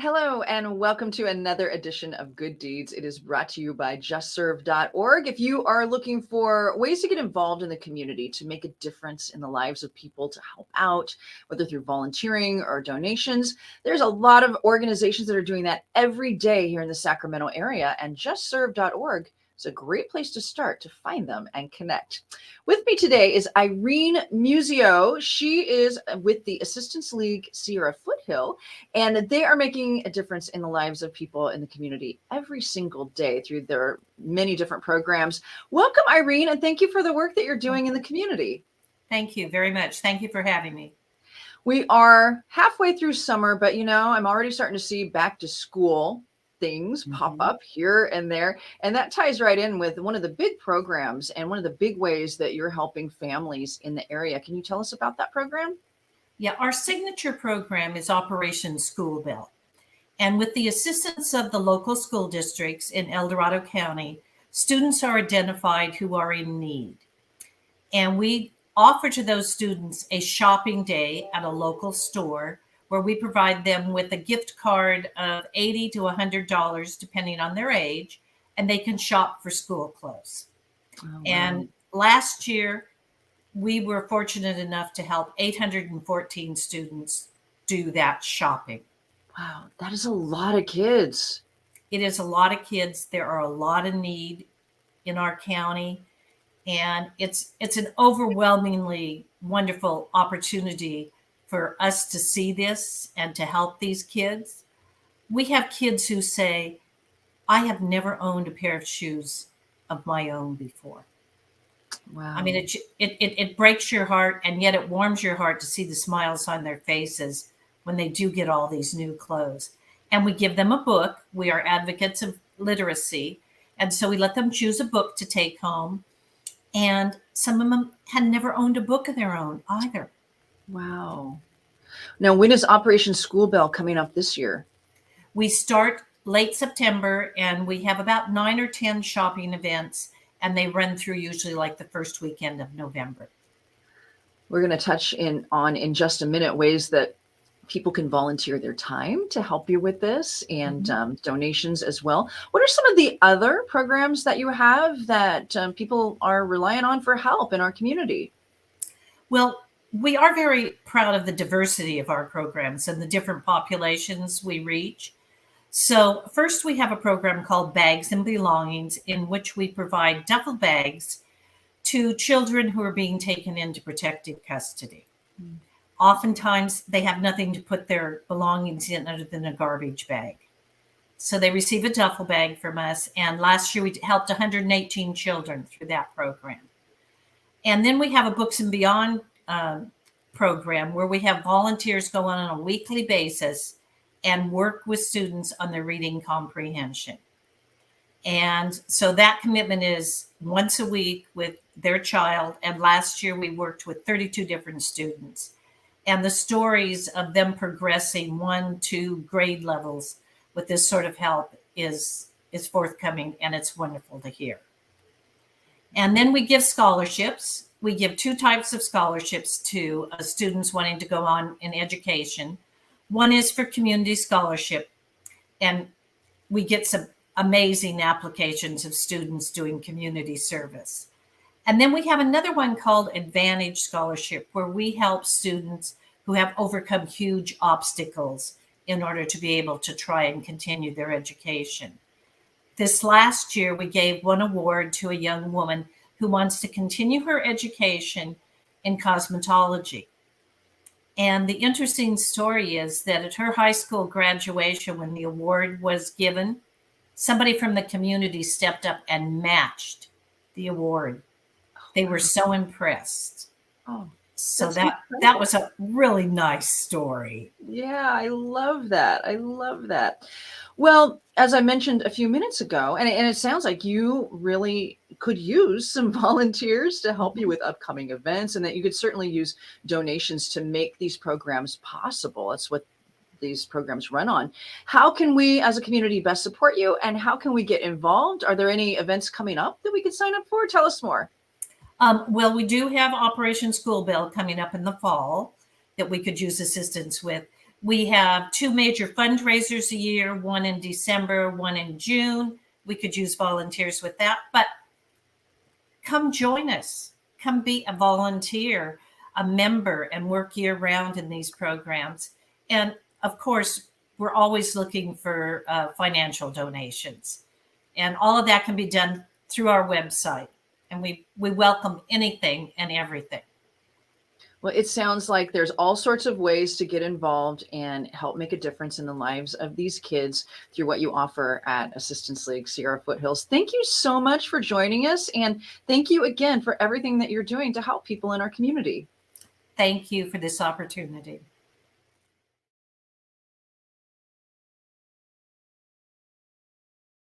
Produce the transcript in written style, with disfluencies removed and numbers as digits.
Hello, and welcome to another edition of Good Deeds. It is brought to you by justserve.org. If you are looking for ways to get involved in the community, to make a difference in the lives of people, to help out, whether through volunteering or donations, there's a lot of organizations that are doing that every day here in the Sacramento area, and justserve.org is a great place to start to find them and connect. With me today is Irene Musio. She is with the Assistance League Sierra Foothills, and they are making a difference in the lives of people in the community every single day through their many different programs. Welcome, Irene, and thank you for the work that you're doing in the community. Thank you very much. Thank you for having me. We are halfway through summer, but I'm already starting to see back to school things pop up here and there. And that ties right in with one of the big programs and one of the big ways that you're helping families in the area. Can you tell us about that program? Yeah, our signature program is Operation School Bell. And with the assistance of the local school districts in El Dorado County, students are identified who are in need. And we offer to those students a shopping day at a local store where we provide them with a gift card of $80 to $100, depending on their age, and they can shop for school clothes. Oh, wow. And last year, we were fortunate enough to help 814 students do that shopping. Wow, that is a lot of kids. It is a lot of kids. There are a lot of need in our county, and it's an overwhelmingly wonderful opportunity for us to see this and to help these kids. We have kids who say, I have never owned a pair of shoes of my own before. Wow. I mean, it breaks your heart, and yet it warms your heart to see the smiles on their faces when they do get all these new clothes. And we give them a book. We are advocates of literacy. And so we let them choose a book to take home. And some of them had never owned a book of their own either. Wow. Now, when is Operation School Bell coming up this year? We start late September, and we have about 9 or 10 shopping events, and they run through usually like the first weekend of November. We're going to touch on in just a minute ways that people can volunteer their time to help you with this, and donations as well. What are some of the other programs that you have that people are relying on for help in our community? Well, we are very proud of the diversity of our programs and the different populations we reach. So first, we have a program called Bags and Belongings, in which we provide duffel bags to children who are being taken into protective custody. Oftentimes, they have nothing to put their belongings in other than a garbage bag. So they receive a duffel bag from us. And last year, we helped 118 children through that program. And then we have a Books and Beyond program where we have volunteers go on a weekly basis and work with students on their reading comprehension. And so that commitment is once a week with their child. And last year we worked with 32 different students. And the stories of them progressing 1-2 grade levels with this sort of help is forthcoming, and it's wonderful to hear. And then we give scholarships. We give 2 types of scholarships to students wanting to go on in education. One is for community scholarship, and we get some amazing applications of students doing community service. And then we have another one called Advantage Scholarship, where we help students who have overcome huge obstacles in order to be able to try and continue their education. This last year, we gave one award to a young woman who wants to continue her education in cosmetology. And the interesting story is that at her high school graduation, when the award was given, somebody from the community stepped up and matched the award. They were so impressed. Oh, so that was a really nice story. Yeah, I love that. I love that. Well, as I mentioned a few minutes ago, and it sounds like you really could use some volunteers to help you with upcoming events, and that you could certainly use donations to make these programs possible. That's what these programs run on. How can we as a community best support you, and how can we get involved? Are there any events coming up that we could sign up for? Tell us more. Well, we do have Operation School Bell coming up in the fall that we could use assistance with. We have 2 major fundraisers a year, one in December, one in June. We could use volunteers with that, but come join us. Come be a volunteer, a member, and work year round in these programs. And of course, we're always looking for financial donations. And all of that can be done through our website. And we welcome anything and everything. Well, it sounds like there's all sorts of ways to get involved and help make a difference in the lives of these kids through what you offer at Assistance League Sierra Foothills. Thank you so much for joining us. And thank you again for everything that you're doing to help people in our community. Thank you for this opportunity.